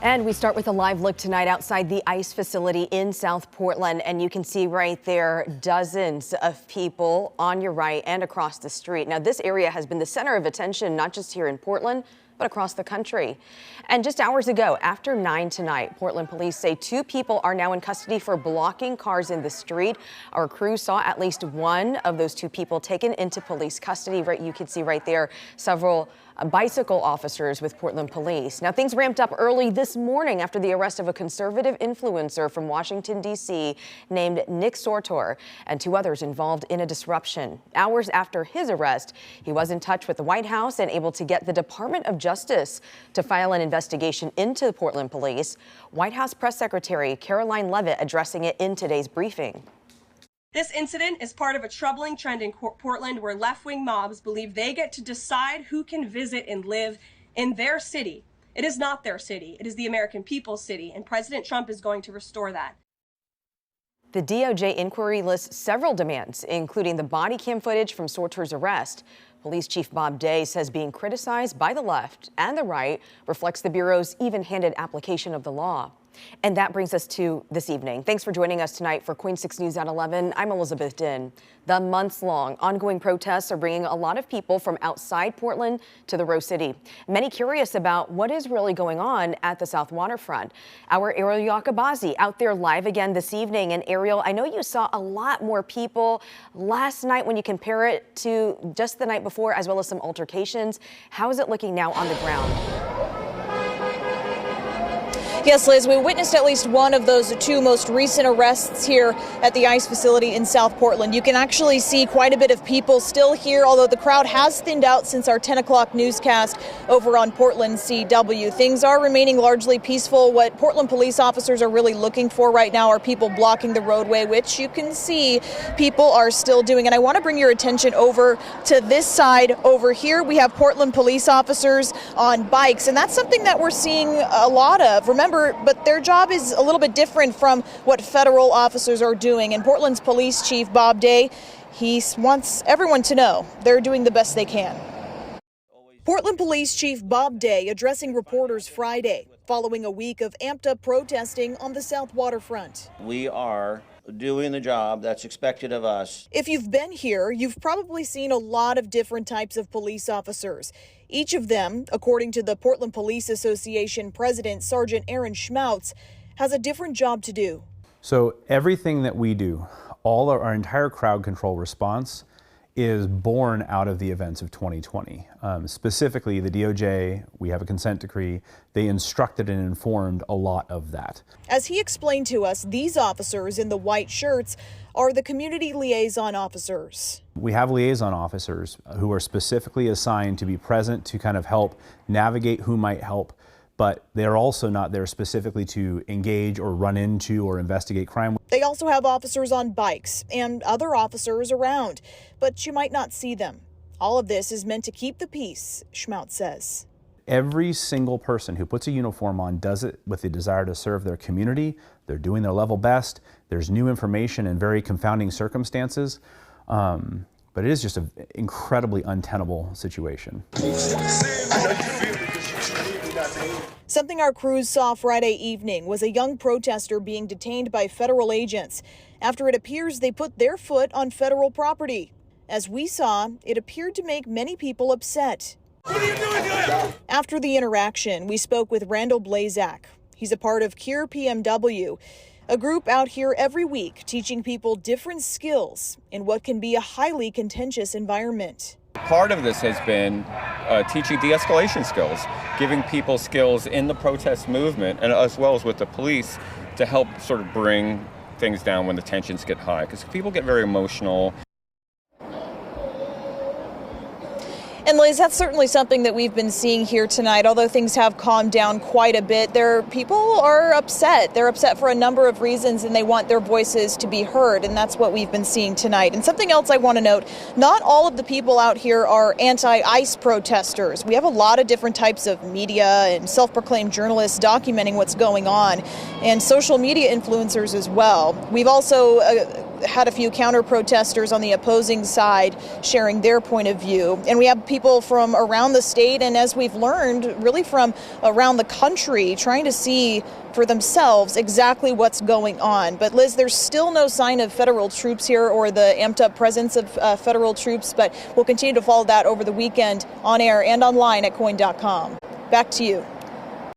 And we start with a live look tonight outside the ICE facility in South Portland. And you can see right there dozens of people on your right and across the street. Now, this area has been the center of attention, not just here in Portland, but across the country. And just hours ago, after 9 tonight, Portland police say 2 people are now in custody for blocking cars in the street. Our crew saw at least one of those 2 people taken into police custody. Right, you can see right there several bicycle officers with Portland police. Now, things ramped up early this morning after the arrest of a conservative influencer from Washington, D.C. named Nick Sortor and 2 others involved in a disruption. Hours after his arrest, he was in touch with the White House and able to get the Department of Justice to file an investigation into the Portland police. White House Press Secretary Caroline Leavitt addressing it in today's briefing. This incident is part of a troubling trend in Portland where left-wing mobs believe they get to decide who can visit and live in their city. It is not their city. It is the American people's city, and President Trump is going to restore that. The DOJ inquiry lists several demands, including the body cam footage from Sortor's arrest. Police Chief Bob Day says being criticized by the left and the right reflects the Bureau's even-handed application of the law. And that brings us to this evening. Thanks for joining us tonight for Queen 6 News at 11. I'm Elizabeth Din. The months-long ongoing protests are bringing a lot of people from outside Portland to the Rose City. Many curious about what is really going on at the South Waterfront. Our Ariel Yakabazi out there live again this evening. And Ariel, I know you saw a lot more people last night when you compare it to just the night before, as well as some altercations. How is it looking now on the ground? Yes, Liz, we witnessed at least one of those 2 most recent arrests here at the ICE facility in South Portland. You can actually see quite a bit of people still here, although the crowd has thinned out since our 10 o'clock newscast over on Portland CW. Things are remaining largely peaceful. What Portland police officers are really looking for right now are people blocking the roadway, which you can see people are still doing. And I want to bring your attention over to this side over here. We have Portland police officers on bikes, and that's something that we're seeing a lot of. Remember, but their job is a little bit different from what federal officers are doing. And Portland's police chief, Bob Day, he wants everyone to know they're doing the best they can. Portland Police Chief Bob Day addressing reporters Friday following a week of amped-up protesting on the South Waterfront. We are doing the job that's expected of us. If you've been here, you've probably seen a lot of different types of police officers. Each of them, according to the Portland Police Association President Sergeant Aaron Schmautz, has a different job to do. So everything that we do, all our entire crowd control response is born out of the events of 2020. Specifically, the DOJ, we have a consent decree, they instructed and informed a lot of that. As he explained to us, these officers in the white shirts are the community liaison officers. We have liaison officers who are specifically assigned to be present to kind of help navigate who might help, but they're also not there specifically to engage or run into or investigate crime. They also have officers on bikes and other officers around, but you might not see them. All of this is meant to keep the peace, Schmautz says. Every single person who puts a uniform on does it with the desire to serve their community. They're doing their level best. There's new information and very confounding circumstances, but it is just an incredibly untenable situation. Something our crews saw Friday evening was a young protester being detained by federal agents after it appears they put their foot on federal property. As we saw, it appeared to make many people upset. What are you doing here? After the interaction, we spoke with Randall Blazak. He's a part of Cure PMW, a group out here every week teaching people different skills in what can be a highly contentious environment. Part of this has been teaching de-escalation skills, giving people skills in the protest movement and as well as with the police to help sort of bring things down when the tensions get high, because people get very emotional. And Liz, that's certainly something that we've been seeing here tonight. Although things have calmed down quite a bit, people are upset. They're upset for a number of reasons, and they want their voices to be heard, and that's what we've been seeing tonight. And something else I want to note, not all of the people out here are anti-ICE protesters. We have a lot of different types of media and self-proclaimed journalists documenting what's going on, and social media influencers as well. We've also had a few counter protesters on the opposing side sharing their point of view. And we have people from around the state and, as we've learned, really from around the country trying to see for themselves exactly what's going on. But Liz, there's still no sign of federal troops here or the amped up presence of federal troops, but we'll continue to follow that over the weekend on air and online at KOIN.com. Back to you.